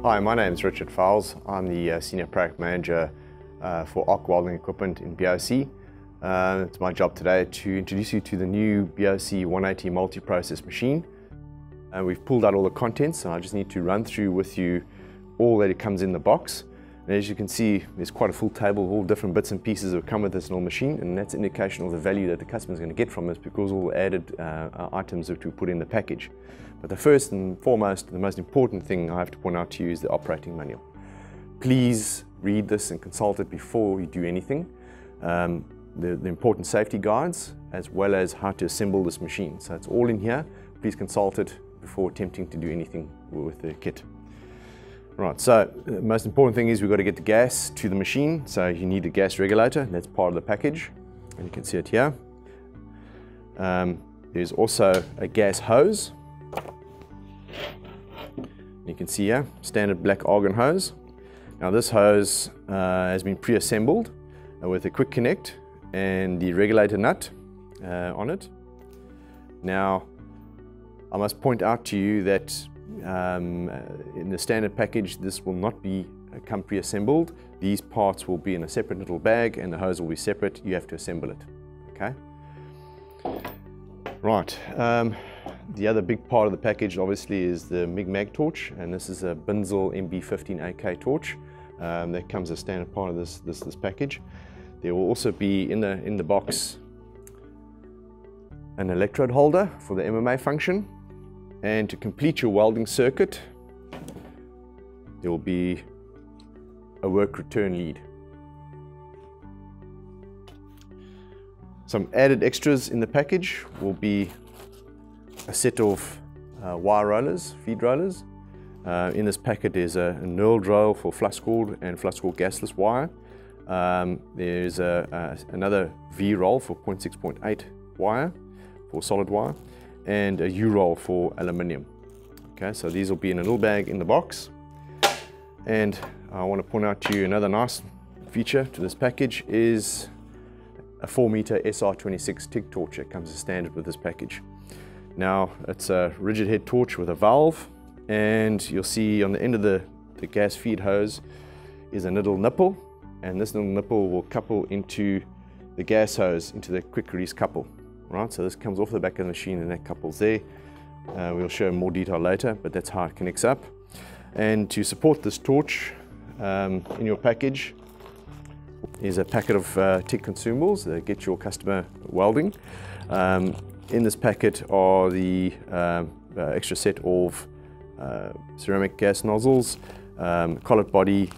Hi, my name is Richard Fowles. I'm the Senior Product Manager for ARC Welding Equipment in BOC. It's my job today to introduce you to the new BOC 180 multi-process machine. We've pulled out all the contents and I just need to run through with you all that it comes in the box. And as you can see, there's quite a full table of all different bits and pieces that come with this little machine, and that's an indication of the value that the customer is going to get from this because all the added items that we put in the package. But the first and foremost, the most important thing I have to point out to you is the operating manual. Please read this and consult it before you do anything. The important safety guides, as well as how to assemble this machine. So it's all in here. Please consult it before attempting to do anything with the kit. Right, so the most important thing is we've got to get the gas to the machine. So you need a gas regulator, that's part of the package. And you can see it here. There's also a gas hose. You can see here, standard black argon hose. Now this hose has been pre-assembled with a quick connect and the regulator nut on it. Now, I must point out to you that in the standard package, this will not come pre-assembled. These parts will be in a separate little bag and the hose will be separate. You have to assemble it, okay? Right, the other big part of the package obviously is the MIG mag torch, and this is a Binzel MB15AK torch that comes as a standard part of this package. There will also be in the box an electrode holder for the MMA function. And to complete your welding circuit, there will be a work return lead. Some added extras in the package will be a set of wire rollers, feed rollers. In this packet there's a knurled roll for flux cooled and flux cooled gasless wire. There's another V roll for 0.6.8 wire for solid wire, and a U-roll for aluminium. Okay, so these will be in a little bag in the box. And I want to point out to you another nice feature to this package is a 4-meter SR26 TIG torch that comes as standard with this package. Now, it's a rigid head torch with a valve, and you'll see on the end of the gas feed hose is a little nipple, and this little nipple will couple into the gas hose, into the quick release couple. Right, so this comes off the back of the machine and that couples there. We'll show more detail later, but that's how it connects up. And to support this torch in your package is a packet of TIG consumables that get your customer welding. In this packet are the extra set of ceramic gas nozzles, collet body,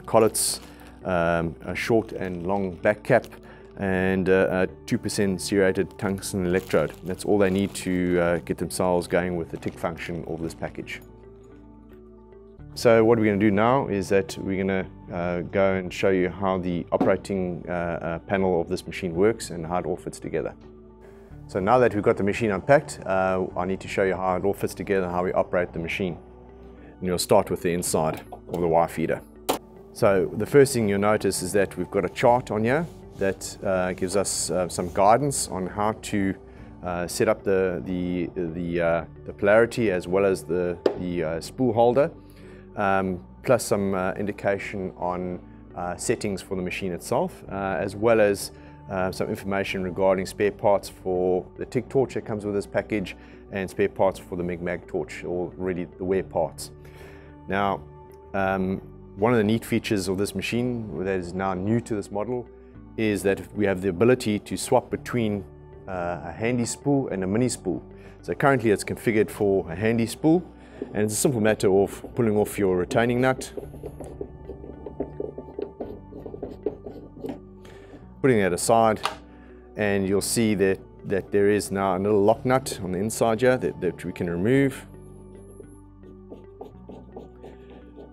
collets, a short and long back cap, and a 2% serrated tungsten electrode. That's all they need to get themselves going with the TIG function of this package. So what we're going to do now is that we're going to go and show you how the operating panel of this machine works and how it all fits together. So now that we've got the machine unpacked, I need to show you how it all fits together and how we operate the machine. And you'll start with the inside of the wire feeder. So the first thing you'll notice is that we've got a chart on here that gives us some guidance on how to set up the polarity as well as the spool holder, plus some indication on settings for the machine itself, as well as some information regarding spare parts for the TIG torch that comes with this package and spare parts for the MIG mag torch, or really the wear parts. Now, one of the neat features of this machine that is now new to this model is that we have the ability to swap between a handy spool and a mini spool. So currently it's configured for a handy spool, and it's a simple matter of pulling off your retaining nut, putting that aside, and you'll see that there is now a little lock nut on the inside here that we can remove.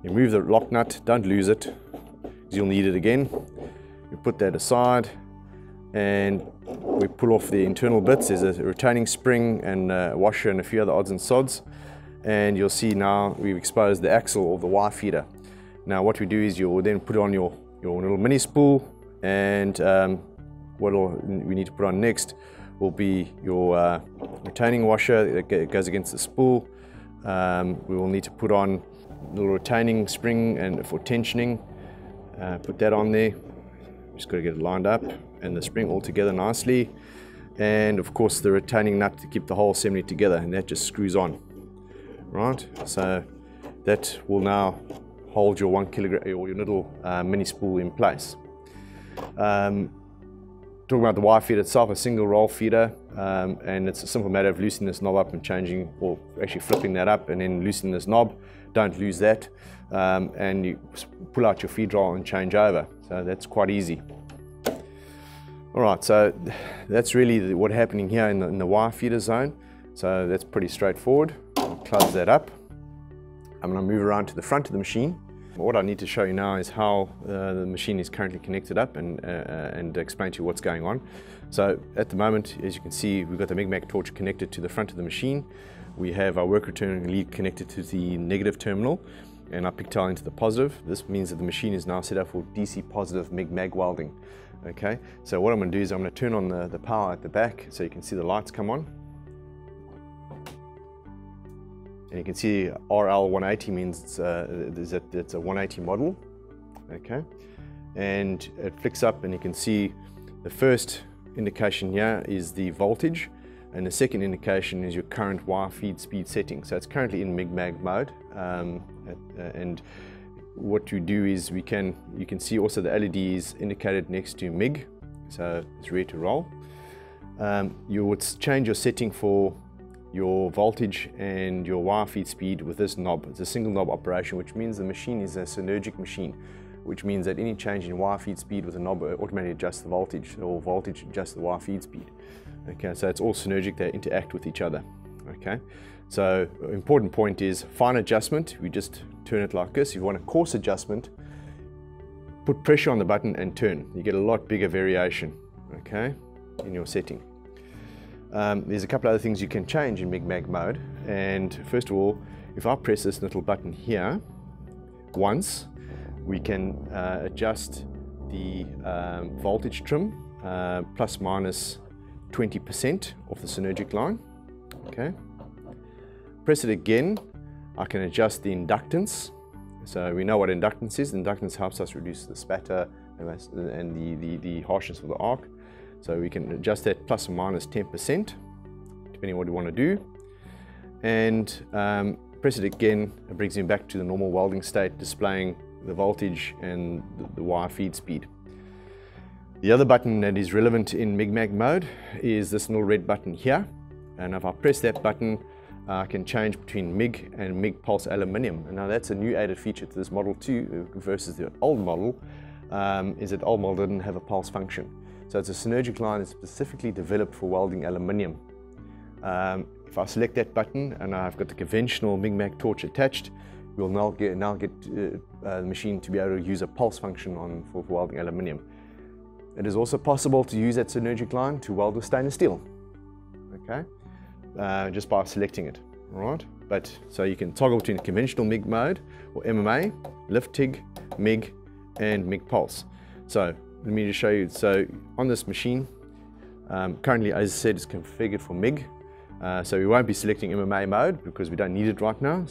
You remove the lock nut, don't lose it, because you'll need it again. We put that aside and we pull off the internal bits. There's a retaining spring and a washer and a few other odds and sods. And you'll see now we've exposed the axle of the wire feeder. Now what we do is you'll then put on your little mini spool, and what we need to put on next will be your retaining washer that goes against the spool. We will need to put on little retaining spring and for tensioning. Put that on there. Just got to get it lined up, and the spring all together nicely. And of course the retaining nut to keep the whole assembly together, and that just screws on. Right, so that will now hold your 1 kilogram or your little mini spool in place. Talking about the wire feeder itself, a single roll feeder, and it's a simple matter of loosening this knob up and changing, or actually flipping that up and then loosening this knob. Don't lose that, and you pull out your feed roll and change over. So that's quite easy. All right, so that's really what's happening here in the wire feeder zone. So that's pretty straightforward. I'll close that up. I'm going to move around to the front of the machine. What I need to show you now is how the machine is currently connected up, and explain to you what's going on. So at the moment, as you can see, we've got the MIGMAG torch connected to the front of the machine. We have our work returning lead connected to the negative terminal and our pigtail into the positive. This means that the machine is now set up for DC positive MIGMAG welding. Okay, so what I'm going to do is I'm going to turn on the power at the back so you can see the lights come on. And you can see RL180 means it's a 180 model. Okay, and it flicks up, and you can see the first indication here is the voltage, and the second indication is your current wire feed speed setting. So it's currently in MIGMAG mode, and what you do is you can see also the LED is indicated next to MIG, so it's ready to roll. You would change your setting for your voltage and your wire feed speed with this knob. It's a single knob operation, which means the machine is a synergic machine, which means that any change in wire feed speed with a knob automatically adjusts the voltage, or voltage adjusts the wire feed speed. Okay, so it's all synergic, they interact with each other. Okay, so important point is fine adjustment, we just turn it like this. If you want a coarse adjustment, put pressure on the button and turn. You get a lot bigger variation, okay, in your setting. There's a couple other things you can change in MIGMAG mode, and first of all, if I press this little button here once, we can adjust the voltage trim plus minus 20% off the synergic line. Okay, press it again, I can adjust the inductance. So we know what inductance is. Inductance helps us reduce the spatter and the harshness of the arc. So we can adjust that plus or minus 10%, depending on what you want to do. And press it again, it brings me back to the normal welding state, displaying the voltage and the wire feed speed. The other button that is relevant in MIGMAG mode is this little red button here. And if I press that button, I can change between MIG and MIG pulse aluminium. And now that's a new added feature to this Model 2 versus the old model, is that old model didn't have a pulse function. So it's a synergic line that's specifically developed for welding aluminium. If I select that button and I've got the conventional MIGMAG torch attached, we'll now get the machine to be able to use a pulse function for welding aluminium. It is also possible to use that synergic line to weld with stainless steel, okay, just by selecting it, all right? But so you can toggle between conventional MIG mode or MMA, lift TIG, MIG, and MIG pulse. So let me just show you. So on this machine, currently, as I said, it's configured for MIG. So we won't be selecting MMA mode because we don't need it right now.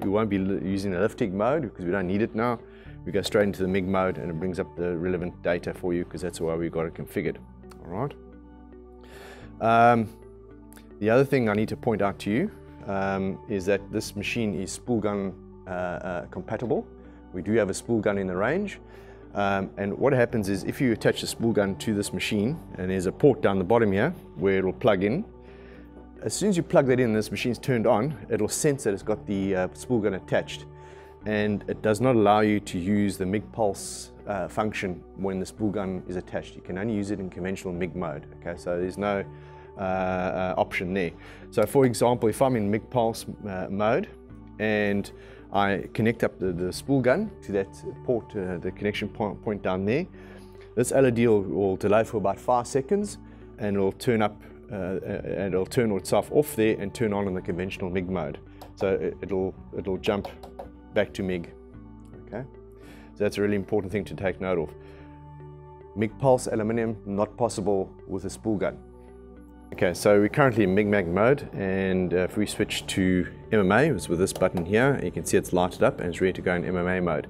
We won't be using the lift TIG mode because we don't need it now. We go straight into the MIG mode and it brings up the relevant data for you because that's why we've got it configured. All right. The other thing I need to point out to you is that this machine is spool gun compatible. We do have a spool gun in the range. And what happens is if you attach the spool gun to this machine, and there's a port down the bottom here where it will plug in, as soon as you plug that in and this machine's turned on, it'll sense that it's got the spool gun attached, and it does not allow you to use the MIG pulse function when the spool gun is attached. You can only use it in conventional MIG mode. Okay, so there's no option there. So for example, if I'm in MIG pulse mode and I connect up the spool gun to that port, the connection point down there, this LED will delay for about 5 seconds and it'll turn up and it'll turn itself off there and turn on in the conventional MIG mode. So it'll jump back to MIG. Okay, so that's a really important thing to take note of. MIG pulse aluminium not possible with a spool gun. Okay, so we're currently in MIG-MAG mode, and if we switch to MMA, it's with this button here, you can see it's lighted up and it's ready to go in MMA mode.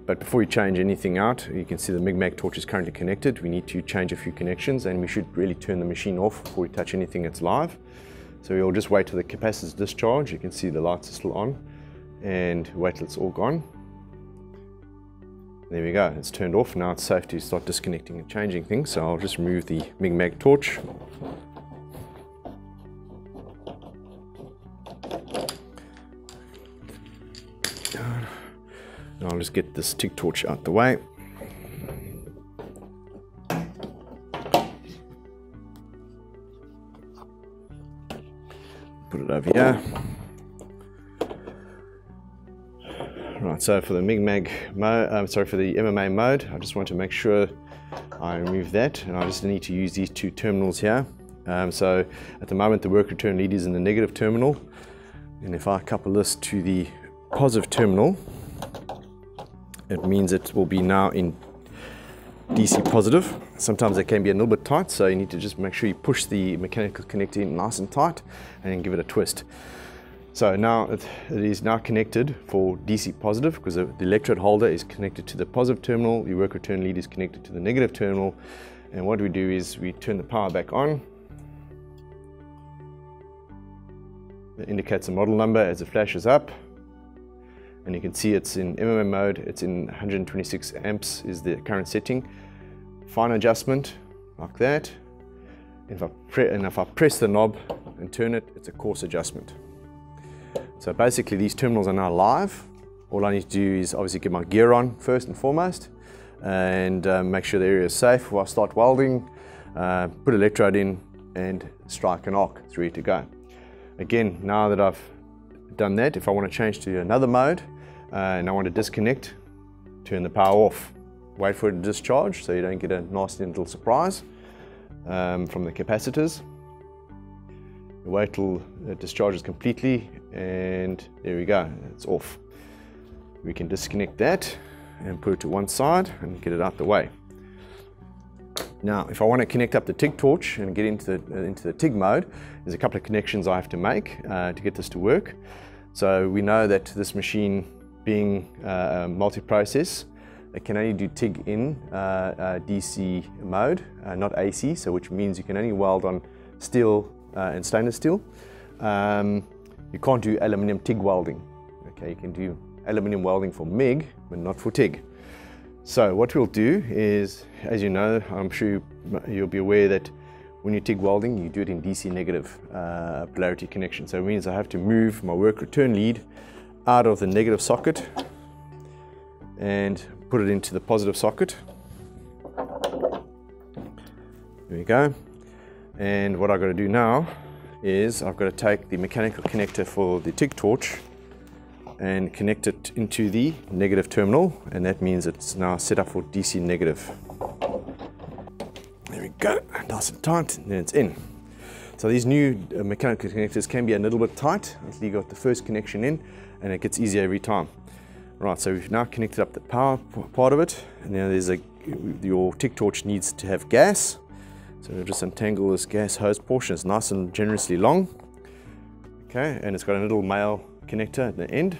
But before we change anything out, you can see the MIG-MAG torch is currently connected. We need to change a few connections, and we should really turn the machine off before we touch anything that's live. So we'll just wait till the capacitor's discharge. You can see the lights are still on, and wait till it's all gone. There we go, it's turned off. Now it's safe to start disconnecting and changing things. So I'll just remove the MIG-MAG torch. And I'll just get this TIG torch out the way. Put it over here. Right, so for the MIG-MAG mode, for the MMA mode, I just want to make sure I remove that, and I just need to use these two terminals here. So at the moment the work return lead is in the negative terminal, and if I couple this to the positive terminal, it means it will be now in DC positive. Sometimes it can be a little bit tight, so you need to just make sure you push the mechanical connector in nice and tight and then give it a twist. So now it is now connected for DC positive, because the electrode holder is connected to the positive terminal, the work return lead is connected to the negative terminal, and what we do is we turn the power back on. It indicates the model number as it flashes up, and you can see it's in MMA mode. It's in 126 amps is the current setting. Fine adjustment like that. If I press the knob and turn it, it's a coarse adjustment. So basically these terminals are now live. All I need to do is obviously get my gear on first and foremost, and make sure the area is safe before I start welding, put electrode in and strike an arc. It's ready to go. Again, now that I've done that, if I want to change to another mode and I want to disconnect, turn the power off, wait for it to discharge so you don't get a nasty little surprise from the capacitors. Wait till it discharges completely, and there we go, it's off. We can disconnect that and put it to one side and get it out the way. Now if I want to connect up the TIG torch and get into the TIG mode, there's a couple of connections I have to make to get this to work. So we know that this machine being multi-process, it can only do TIG in DC mode, not AC, so which means you can only weld on steel and stainless steel. You can't do aluminium TIG welding. Okay, you can do aluminium welding for MIG, but not for TIG. So what we'll do is, as you know, I'm sure you'll be aware that when you TIG welding, you do it in DC negative polarity connection. So it means I have to move my work return lead out of the negative socket and put it into the positive socket. There we go. And what I've got to do now is I've got to take the mechanical connector for the TIG torch and connect it into the negative terminal, and that means it's now set up for DC negative. There we go, nice and tight, and then it's in. So these new mechanical connectors can be a little bit tight until you got the first connection in, and it gets easier every time. Right, so we've now connected up the power part of it, and now your TIG torch needs to have gas. So we'll just untangle this gas hose portion. It's nice and generously long. Okay, and it's got a little male connector at the end.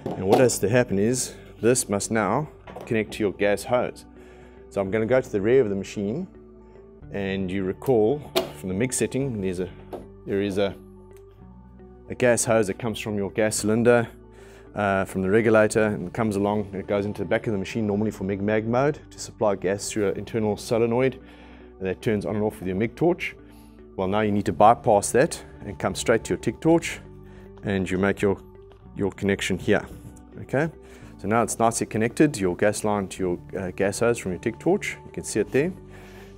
And what has to happen is this must now connect to your gas hose. So I'm going to go to the rear of the machine, and you recall from the MIG setting there is a gas hose that comes from your gas cylinder, from the regulator, and comes along and it goes into the back of the machine, normally for MIG-MAG mode, to supply gas through an internal solenoid that turns on and off with your MIG torch. Well, now you need to bypass that and come straight to your TIG torch, and you make your connection here. Okay, so now it's nicely connected, your gas line to your gas hose from your TIG torch. You can see it there.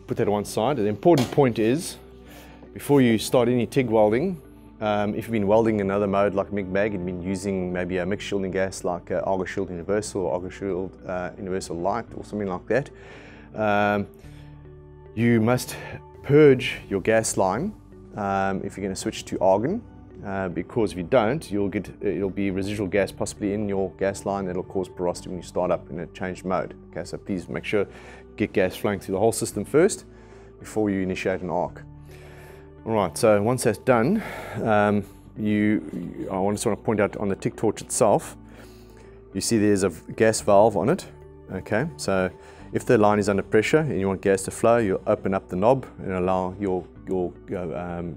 Put that on one side. The important point is, before you start any TIG welding, if you've been welding another mode like MIG-MAG, you've been using maybe a mixed shielding gas like ArgoShield Universal or ArgoShield Universal Light or something like that, you must purge your gas line if you're going to switch to argon, because if you don't, it'll be residual gas possibly in your gas line that'll cause porosity when you start up in a changed mode. Okay, so please make sure get gas flowing through the whole system first before you initiate an arc. Alright, so once that's done, I just want to point out on the TIG torch itself, you see there's a gas valve on it. Okay, so if the line is under pressure and you want gas to flow, you open up the knob and allow your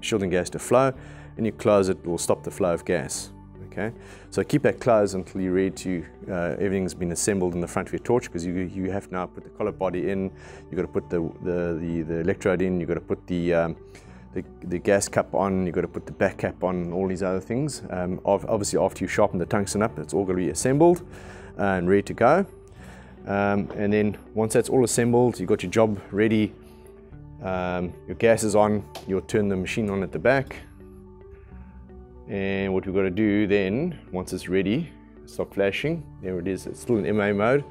shielding gas to flow, and you close it, will stop the flow of gas. Okay, so keep that closed until you're ready to, everything's been assembled in the front of your torch, because you have now put the collar body in, you've got to put the electrode in, you've got to put the gas cap on, you've got to put the back cap on, and all these other things. Obviously after you sharpen the tungsten up, it's all going to be assembled and ready to go. And then once that's all assembled, you've got your job ready, your gas is on, you'll turn the machine on at the back. And what we've got to do then, once it's ready, stop flashing, there it is, it's still in MA mode,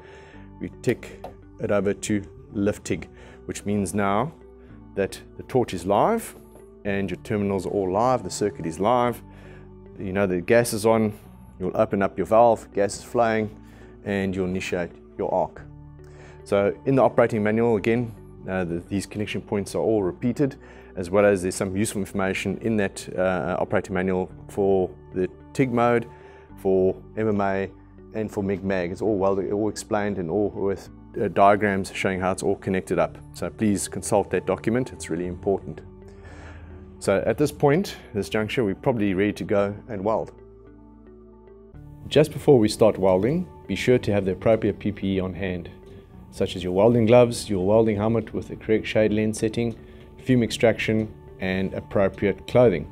we tick it over to lift TIG, which means now that the torch is live and your terminals are all live, the circuit is live, you know the gas is on, you'll open up your valve, gas is flowing, and you'll initiate your arc. So in the operating manual, again, these connection points are all repeated, as well as there's some useful information in that operating manual for the TIG mode, for MMA, and for MIG-MAG. It's all explained, and all with diagrams showing how it's all connected up. So please consult that document, it's really important. So at this point, this juncture, we're probably ready to go and weld. Just before we start welding, be sure to have the appropriate PPE on hand, such as your welding gloves, your welding helmet with the correct shade lens setting, fume extraction, and appropriate clothing.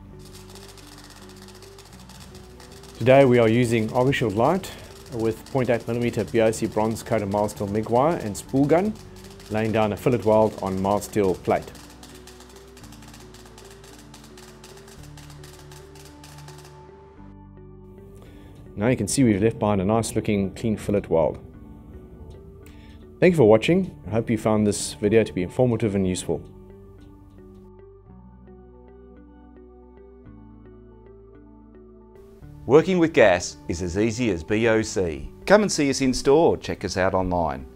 Today we are using Argoshield Light with 0.8mm BOC bronze coated mild steel MIG wire and spool gun, laying down a fillet weld on mild steel plate. Now you can see we've left behind a nice looking clean fillet weld. Thank you for watching. I hope you found this video to be informative and useful. Working with gas is as easy as BOC. Come and see us in store or check us out online.